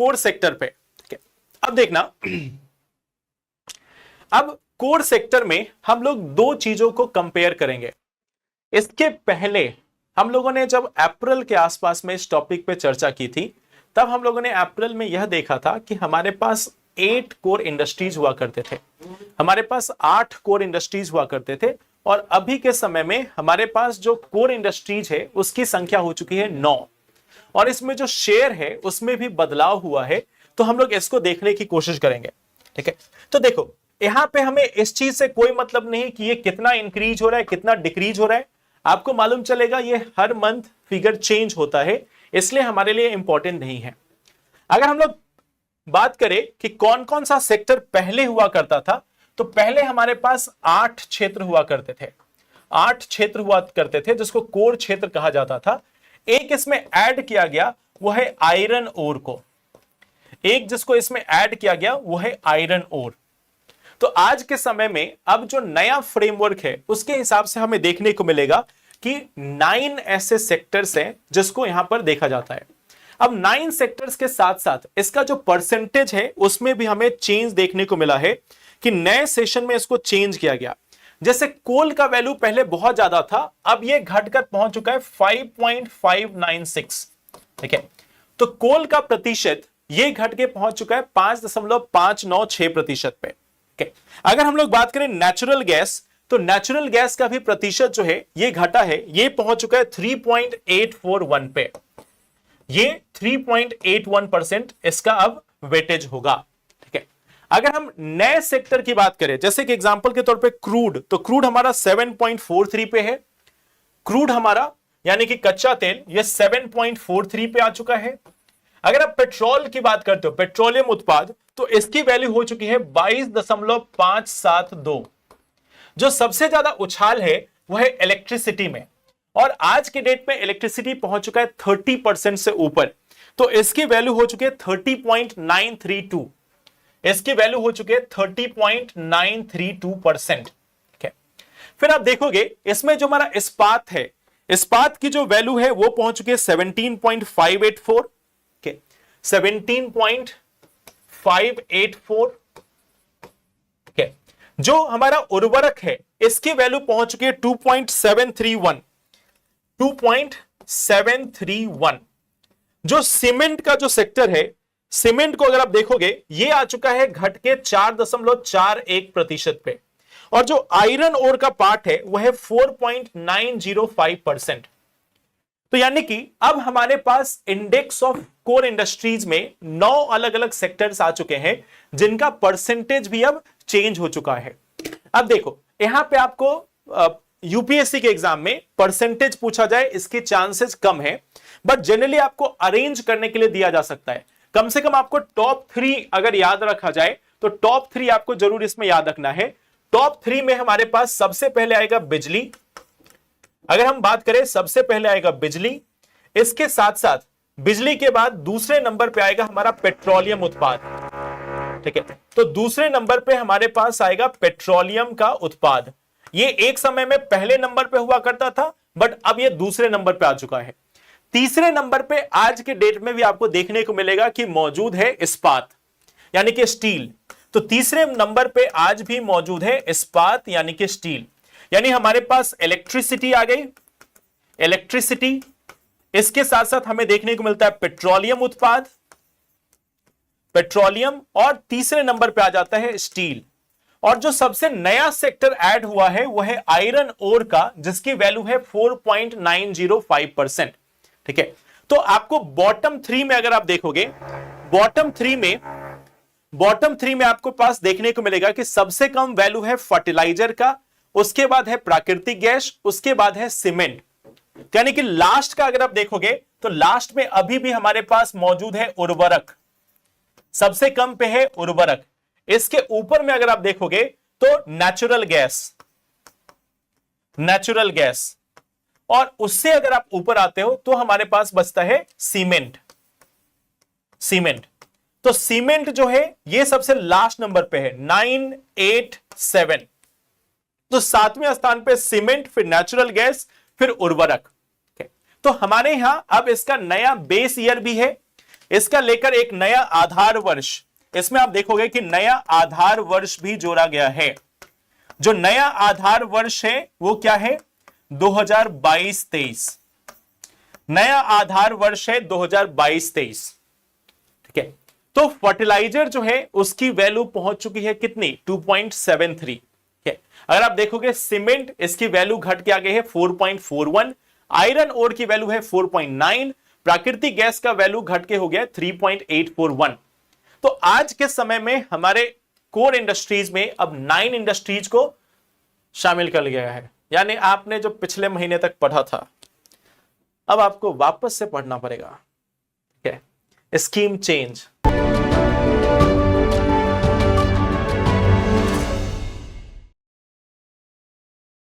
Core sector पे। ठीक है, अब देखना, अब कोर सेक्टर में हम लोग दो चीजों को कंपेयर करेंगे। इसके पहले हम लोगों ने जब अप्रैल के आसपास में इस टॉपिक पे चर्चा की थी, तब हम लोगों ने अप्रैल में यह देखा था कि हमारे पास 8 कोर इंडस्ट्रीज हुआ करते थे, हमारे पास 8 कोर इंडस्ट्रीज हुआ करते थे, और अभी के समय में हमारे पास जो कोर इंडस्ट्रीज है उसकी संख्या हो चुकी है 9, और इसमें जो शेयर है उसमें भी बदलाव हुआ है। तो हम लोग इसको देखने की कोशिश करेंगे। ठीक है, तो देखो यहां पे हमें इस चीज से कोई मतलब नहीं कि ये कितना इंक्रीज हो रहा है कितना डिक्रीज हो रहा है, आपको मालूम चलेगा ये हर मंथ फिगर चेंज होता है, इसलिए हमारे लिए इंपॉर्टेंट नहीं है। अगर हम लोग बात करें कि कौन कौन सा सेक्टर पहले हुआ करता था, तो पहले हमारे पास 8 क्षेत्र हुआ करते थे, 8 क्षेत्र हुआ करते थे जिसको कोर क्षेत्र कहा जाता था। एक इसमें ऐड किया गया वो है आयरन ओर को, एक जिसको इसमें ऐड किया गया वो है आयरन ओर। तो आज के समय में अब जो नया फ्रेमवर्क है उसके हिसाब से हमें देखने को मिलेगा कि 9 ऐसे सेक्टर्स हैं जिसको यहां पर देखा जाता है। अब 9 सेक्टर्स के साथ साथ इसका जो परसेंटेज है उसमें भी हमें चेंज देखने को मिला है कि नए सेशन में इसको चेंज किया गया। जैसे कोल का वैल्यू पहले बहुत ज्यादा था, अब ये घटकर पहुंच चुका है 5.596। ठीक है, तो कोल का प्रतिशत ये घट के पहुंच चुका है 5.596% पे। अगर हम लोग बात करें नेचुरल गैस, तो नेचुरल गैस का भी प्रतिशत जो है ये घटा है, ये पहुंच चुका है 3.841 पे, ये 3.81% इसका अब वेटेज होगा। ठीक है, अगर हम नए सेक्टर की बात करें, जैसे कि एग्जांपल के तौर पे क्रूड, तो क्रूड हमारा 7.43 पे है, क्रूड हमारा यानी कि कच्चा तेल ये 7.43 पे आ चुका है। अगर आप पेट्रोल की बात करते हो, पेट्रोलियम उत्पाद, तो इसकी वैल्यू हो चुकी है 22.572। जो सबसे ज्यादा उछाल है वो है इलेक्ट्रिसिटी में, और आज के डेट में इलेक्ट्रिसिटी पहुंच चुका है 30% से ऊपर, तो इसकी वैल्यू हो चुकी है 30.932, इसकी वैल्यू हो चुकी है 30.932%। फिर आप देखोगे इसमें जो हमारा इस्पात है, इस्पात की जो वैल्यू है वो पहुंच चुकी है 17.584, 17.584। जो हमारा उर्वरक है इसकी वैल्यू पहुंच चुकी है 2.731, 2.731। जो सीमेंट का जो सेक्टर है, सीमेंट को अगर आप देखोगे ये आ चुका है घट के 4.41% पे, और जो आयरन ओर का पार्ट है वह है 4.905%। तो यानी कि अब हमारे पास इंडेक्स ऑफ कोर इंडस्ट्रीज में 9 अलग अलग सेक्टर्स आ चुके हैं जिनका परसेंटेज भी अब चेंज हो चुका है। अब देखो यहां पे आपको यूपीएससी के एग्जाम में परसेंटेज पूछा जाए इसके चांसेस कम है, बट जनरली आपको अरेंज करने के लिए दिया जा सकता है। कम से कम आपको टॉप 3 अगर याद रखा जाए तो टॉप 3 आपको जरूर इसमें याद रखना है। टॉप 3 में हमारे पास सबसे पहले आएगा बिजली, अगर हम बात करें सबसे पहले आएगा बिजली, इसके साथ साथ बिजली के बाद दूसरे नंबर पे आएगा हमारा पेट्रोलियम उत्पाद। ठीक है, तो दूसरे नंबर पे हमारे पास आएगा पेट्रोलियम का उत्पाद। ये एक समय में पहले नंबर पे हुआ करता था, बट अब ये दूसरे नंबर पे आ चुका है। तीसरे नंबर पे आज के डेट में भी आपको देखने को मिलेगा कि मौजूद है इस्पात यानी कि स्टील। तो तीसरे नंबर पे आज भी मौजूद है इस्पात यानी कि स्टील। यानी हमारे पास इलेक्ट्रिसिटी आ गई, इलेक्ट्रिसिटी, इसके साथ साथ हमें देखने को मिलता है पेट्रोलियम उत्पाद, पेट्रोलियम, और तीसरे नंबर पे आ जाता है स्टील। और जो सबसे नया सेक्टर ऐड हुआ है वह है आयरन ओर का, जिसकी वैल्यू है 4.905%। ठीक है, तो आपको बॉटम 3 में अगर आप देखोगे, बॉटम 3 में आपको पास देखने को मिलेगा कि सबसे कम वैल्यू है फर्टिलाइजर का, उसके बाद है प्राकृतिक गैस, उसके बाद है सीमेंट। यानी कि लास्ट का अगर आप देखोगे तो लास्ट में अभी भी हमारे पास मौजूद है उर्वरक, सबसे कम पे है उर्वरक। इसके ऊपर में अगर आप देखोगे तो नेचुरल गैस, नेचुरल गैस, और उससे अगर आप ऊपर आते हो तो हमारे पास बचता है सीमेंट, सीमेंट। तो सीमेंट जो है ये सबसे लास्ट नंबर पे है 987। तो 7वें स्थान पे सीमेंट, फिर नेचुरल गैस, फिर उर्वरक। तो हमारे यहां अब इसका नया बेस ईयर भी है, इसका लेकर एक नया आधार वर्ष, इसमें आप देखोगे कि नया आधार वर्ष भी जोड़ा गया है। जो नया आधार वर्ष है वो क्या है? 2022-23। नया आधार वर्ष है 2022-23। ठीक है, तो फर्टिलाइजर जो है उसकी वैल्यू पहुंच चुकी है कितनी? 2.73। अगर आप देखोगे सीमेंट, इसकी वैल्यू घट के आ गई है 4.41, आयरन ओर की वैल्यू है 4.9, प्राकृतिक गैस का वैल्यू घट के हो गया 3.841। तो आज के समय में हमारे कोर इंडस्ट्रीज में अब 9 इंडस्ट्रीज को शामिल कर लिया गया है। यानी आपने जो पिछले महीने तक पढ़ा था अब आपको वापस से पढ़ना पड़ेगा। ठीक है, स्कीम चेंज।